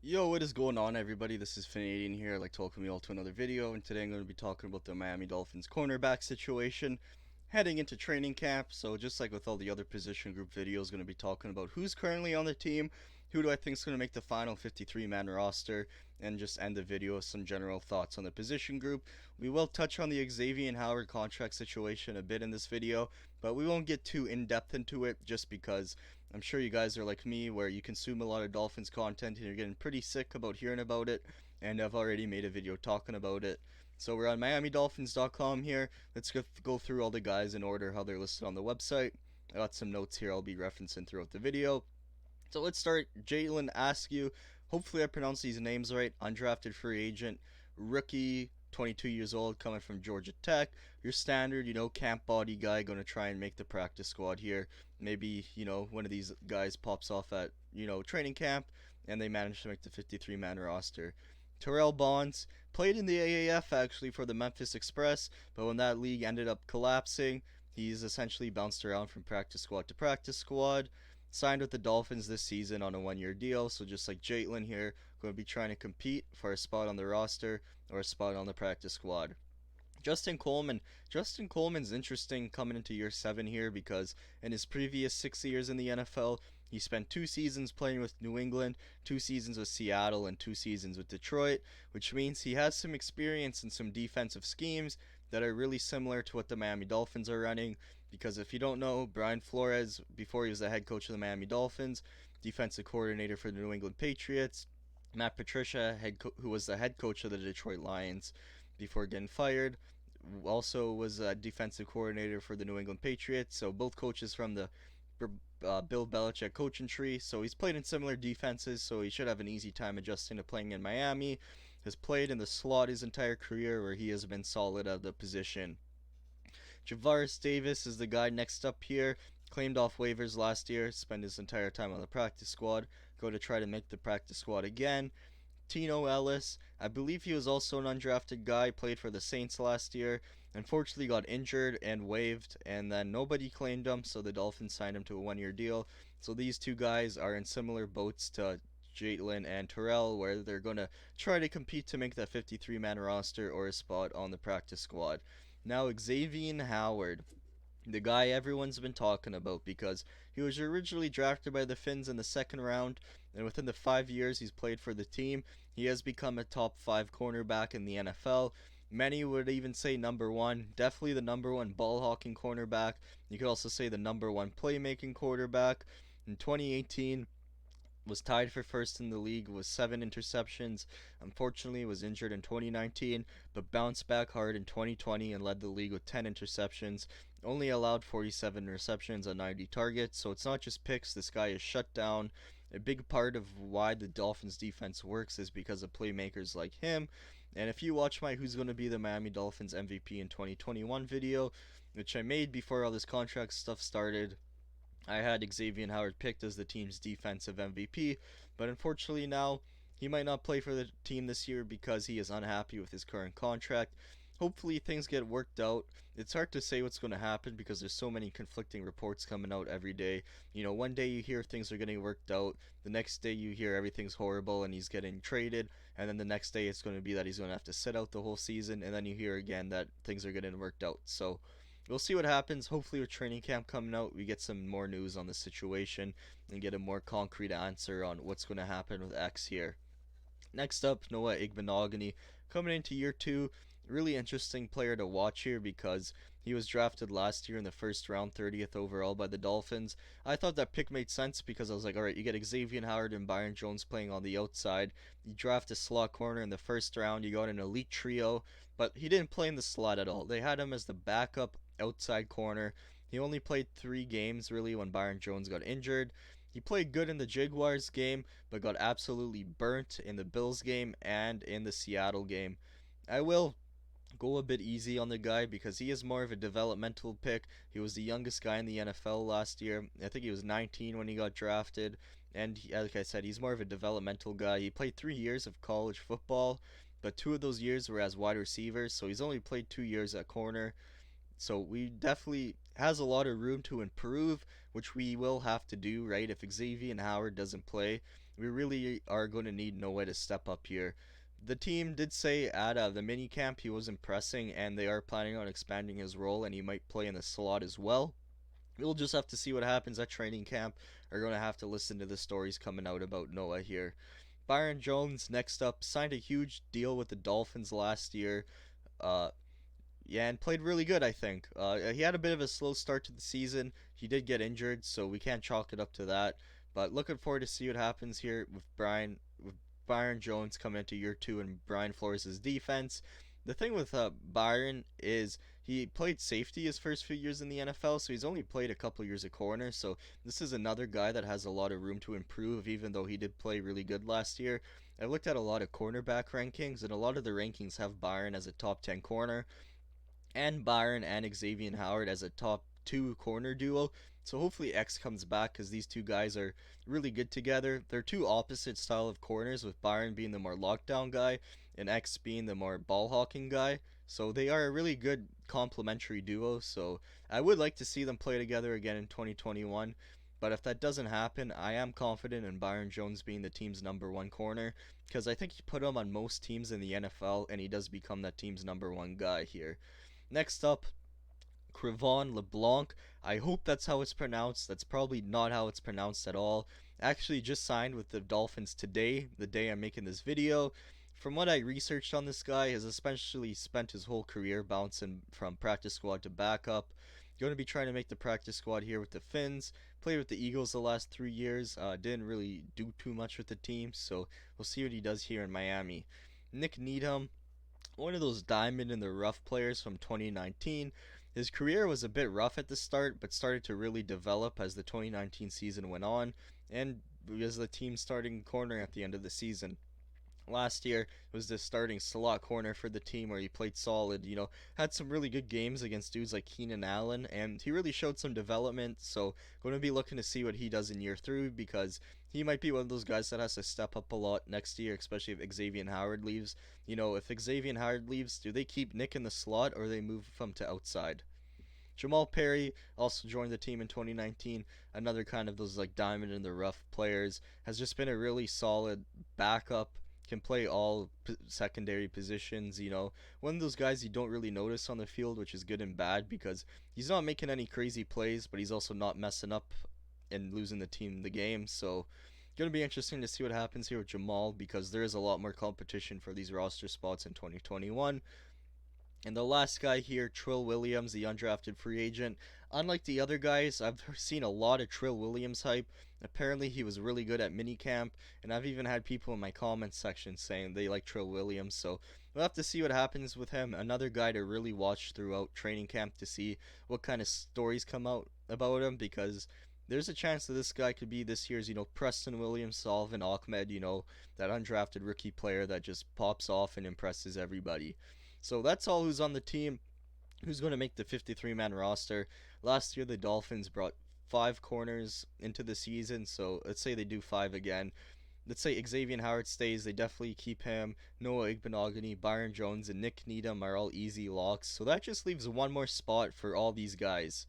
Yo, what is going on, everybody? This is Finadian here. I'd like to welcome you all to another video, and today I'm going to be talking about the Miami Dolphins cornerback situation heading into training camp. So just like with all the other position group videos, going to be talking about who's currently on the team, who do I think is going to make the final 53-man roster, and just end the video with some general thoughts on the position group. We will touch on the Xavier Howard contract situation a bit in this video, but we won't get too in-depth into it just because I'm sure you guys are like me, where you consume a lot of Dolphins content and you're getting pretty sick about hearing about it, and I've already made a video talking about it. So we're on MiamiDolphins.com here. Let's go through all the guys in order how they're listed on the website. I got some notes here I'll be referencing throughout the video. So let's start. Jalen Askew. Hopefully I pronounced these names right. Undrafted free agent, rookie, 22 years old, coming from Georgia Tech. Your standard, camp body guy, going to try and make the practice squad here. Maybe, one of these guys pops off at, training camp, and they manage to make the 53-man roster. Terrell Bonds played in the AAF actually for the Memphis Express, but when that league ended up collapsing, he's essentially bounced around from practice squad to practice squad. Signed with the Dolphins this season on a 1-year deal, so just like Jalen here, going to be trying to compete for a spot on the roster or a spot on the practice squad. Justin Coleman. Justin Coleman's interesting coming into year 7 here because in his previous 6 years in the NFL, he spent 2 seasons playing with New England, 2 seasons with Seattle, and 2 seasons with Detroit, which means he has some experience in some defensive schemes that are really similar to what the Miami Dolphins are running. Because if you don't know, Brian Flores, before he was the head coach of the Miami Dolphins, defensive coordinator for the New England Patriots, Matt Patricia, who was the head coach of the Detroit Lions before getting fired, also was a defensive coordinator for the New England Patriots. So both coaches from the Bill Belichick coaching tree. So he's played in similar defenses, so he should have an easy time adjusting to playing in Miami. Has played in the slot his entire career, where he has been solid at the position. Javaris Davis is the guy next up here. Claimed off waivers last year, spent his entire time on the practice squad. Go to try to make the practice squad again. Tino Ellis, I believe he was also an undrafted guy, played for the Saints last year. Unfortunately got injured and waived, and then nobody claimed him, so the Dolphins signed him to a 1-year deal. So these two guys are in similar boats to Jalen and Terrell, where they're going to try to compete to make that 53-man roster or a spot on the practice squad. Now Xavier Howard, the guy everyone's been talking about because he was originally drafted by the Finns in the second round, and within the 5 years he's played for the team, he has become a top 5 cornerback in the NFL. Many would even say number 1, definitely the number 1 ball hawking cornerback. You could also say the number 1 playmaking quarterback. In 2018, was tied for first in the league with 7 interceptions. Unfortunately, was injured in 2019, but bounced back hard in 2020 and led the league with 10 interceptions. Only allowed 47 receptions on 90 targets, so it's not just picks. This guy is shut down. A big part of why the Dolphins defense works is because of playmakers like him. And if you watch my Who's Going to Be the Miami Dolphins MVP in 2021 video, which I made before all this contract stuff started, I had Xavier Howard picked as the team's defensive MVP, but unfortunately now he might not play for the team this year because he is unhappy with his current contract. Hopefully things get worked out. It's hard to say what's going to happen because there's so many conflicting reports coming out every day. One day you hear things are getting worked out, the next day you hear everything's horrible and he's getting traded, and then the next day it's going to be that he's going to have to sit out the whole season, and then you hear again that things are getting worked out. So we'll see what happens. Hopefully with training camp coming out, we get some more news on the situation and get a more concrete answer on what's going to happen with X here. Next up, Noah Igbunu, coming into year 2. Really interesting player to watch here because he was drafted last year in the first round, 30th overall by the Dolphins. I thought that pick made sense because I was like, alright, you get Xavier Howard and Byron Jones playing on the outside. You draft a slot corner in the first round. You got an elite trio, but he didn't play in the slot at all. They had him as the backup outside corner. He only played 3 games really when Byron Jones got injured. He played good in the Jaguars game, but got absolutely burnt in the Bills game and in the Seattle game. I will go a bit easy on the guy because he is more of a developmental pick. He was the youngest guy in the NFL last year. I think he was 19 when he got drafted. And like I said, he's more of a developmental guy. He played 3 years of college football, but 2 of those years were as wide receivers. So he's only played 2 years at corner. So we definitely has a lot of room to improve, which we will have to do, right? If Xavier Howard doesn't play, we really are going to need Noah to step up here. The team did say at the mini camp he was impressing, and they are planning on expanding his role, and he might play in the slot as well. We'll just have to see what happens at training camp. We're going to have to listen to the stories coming out about Noah here. Byron Jones, next up, signed a huge deal with the Dolphins last year. Uh, yeah, and played really good, I think. He had a bit of a slow start to the season. He did get injured, so we can't chalk it up to that. But looking forward to see what happens here with Byron Jones coming into year two and Brian Flores' defense. The thing with Byron is he played safety his first few years in the NFL, so he's only played a couple years at corner. So this is another guy that has a lot of room to improve, even though he did play really good last year. I looked at a lot of cornerback rankings, and a lot of the rankings have Byron as a top 10 corner and Byron and Xavier Howard as a top two corner duo. So hopefully X comes back because these two guys are really good together. They're two opposite style of corners, with Byron being the more lockdown guy and X being the more ball hawking guy. So they are a really good complementary duo. So I would like to see them play together again in 2021. But if that doesn't happen, I am confident in Byron Jones being the team's number one corner because I think he put him on most teams in the NFL and he does become that team's number one guy here. Next up, Crevon LeBlanc. I hope that's how it's pronounced. That's probably not how it's pronounced at all. Actually, just signed with the Dolphins today, the day I'm making this video. From what I researched on this guy, has especially spent his whole career bouncing from practice squad to backup. Going to be trying to make the practice squad here with the Finns. Played with the Eagles the last 3 years. Didn't really do too much with the team, so we'll see what he does here in Miami. Nick Needham, one of those diamond in the rough players from 2019. His career was a bit rough at the start, but started to really develop as the 2019 season went on, and as the team starting corner at the end of the season. Last year was the starting slot corner for the team where he played solid, had some really good games against dudes like Keenan Allen, and he really showed some development. So going to be looking to see what he does in year three because he might be one of those guys that has to step up a lot next year, especially if Xavier Howard leaves. If Xavier Howard leaves, do they keep Nick in the slot or they move him to outside? Jamal Perry also joined the team in 2019. Another kind of those like diamond in the rough players. Has just been a really solid backup. Can play all secondary positions. One of those guys you don't really notice on the field, which is good and bad because he's not making any crazy plays, but he's also not messing up and losing the team the game. So going to be interesting to see what happens here with Jamal because there is a lot more competition for these roster spots in 2021. And the last guy here, Trill Williams, the undrafted free agent. Unlike the other guys, I've seen a lot of Trill Williams hype. Apparently, he was really good at minicamp, and I've even had people in my comments section saying they like Trill Williams. So we'll have to see what happens with him. Another guy to really watch throughout training camp to see what kind of stories come out about him because there's a chance that this guy could be this year's, Preston Williams, Solvin Ahmed, that undrafted rookie player that just pops off and impresses everybody. So that's all who's on the team, who's going to make the 53-man roster. Last year, the Dolphins brought 5 corners into the season, so let's say they do 5 again. Let's say Xavier Howard stays, they definitely keep him. Noah Igbunu, Byron Jones, and Nick Needham are all easy locks, so that just leaves one more spot for all these guys.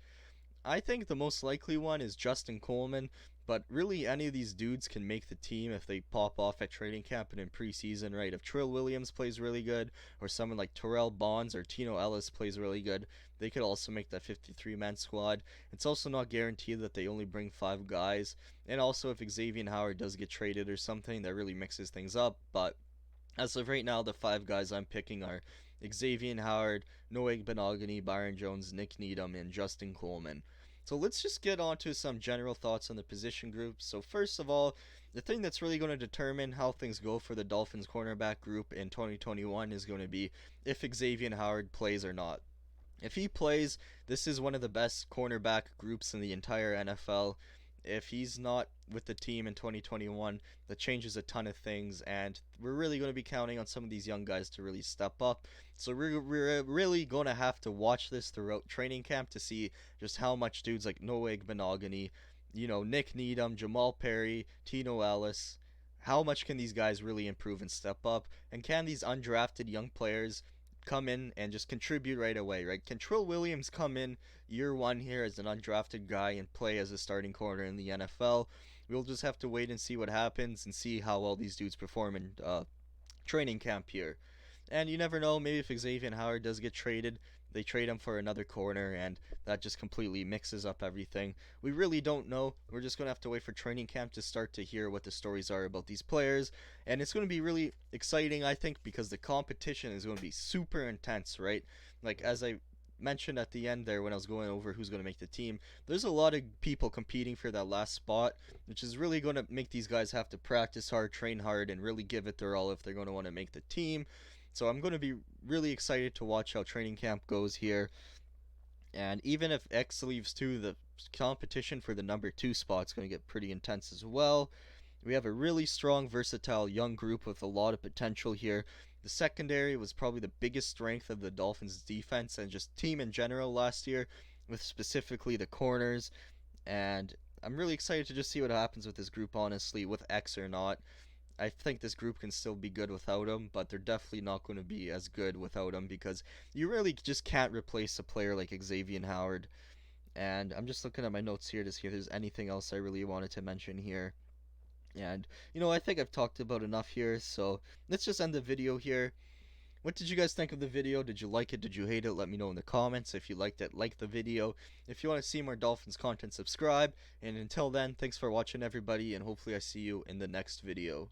I think the most likely one is Justin Coleman, but really any of these dudes can make the team if they pop off at training camp and in preseason, right? If Trill Williams plays really good, or someone like Terrell Bonds or Tino Ellis plays really good, they could also make that 53-man squad. It's also not guaranteed that they only bring 5 guys, and also if Xavier Howard does get traded or something, that really mixes things up, but as of right now, the 5 guys I'm picking are Xavier Howard, Noah Igbunu, Byron Jones, Nick Needham, and Justin Coleman. So let's just get on to some general thoughts on the position groups. So first of all, the thing that's really going to determine how things go for the Dolphins cornerback group in 2021 is going to be if Xavier Howard plays or not. If he plays, this is one of the best cornerback groups in the entire NFL. If he's not with the team in 2021, that changes a ton of things, and we're really going to be counting on some of these young guys to really step up. So we're really going to have to watch this throughout training camp to see just how much dudes like Noah Igbunu, Nick Needham, Jamal Perry, Tino Ellis, how much can these guys really improve and step up, and can these undrafted young players come in and just contribute right away, right? Can Trill Williams come in year one here as an undrafted guy and play as a starting corner in the NFL? we'll just have to wait and see what happens and see how well these dudes perform in training camp here. And you never know, maybe if Xavier Howard does get traded, they trade him for another corner, and that just completely mixes up everything. We really don't know. We're just going to have to wait for training camp to start to hear what the stories are about these players. And it's going to be really exciting, I think, because the competition is going to be super intense, right? Like, as I mentioned at the end there when I was going over who's going to make the team, there's a lot of people competing for that last spot, which is really going to make these guys have to practice hard, train hard, and really give it their all if they're going to want to make the team. So I'm going to be really excited to watch how training camp goes here. And even if X leaves too, the competition for the number 2 spot is going to get pretty intense as well. We have a really strong, versatile young group with a lot of potential here. The secondary was probably the biggest strength of the Dolphins' defense and just team in general last year, with specifically the corners. And I'm really excited to just see what happens with this group, honestly, with X or not. I think this group can still be good without him, but they're definitely not going to be as good without him because you really just can't replace a player like Xavier Howard. And I'm just looking at my notes here to see if there's anything else I really wanted to mention here. And, I think I've talked about enough here, so let's just end the video here. What did you guys think of the video? Did you like it? Did you hate it? Let me know in the comments. If you liked it, like the video. If you want to see more Dolphins content, subscribe. And until then, thanks for watching, everybody, and hopefully I see you in the next video.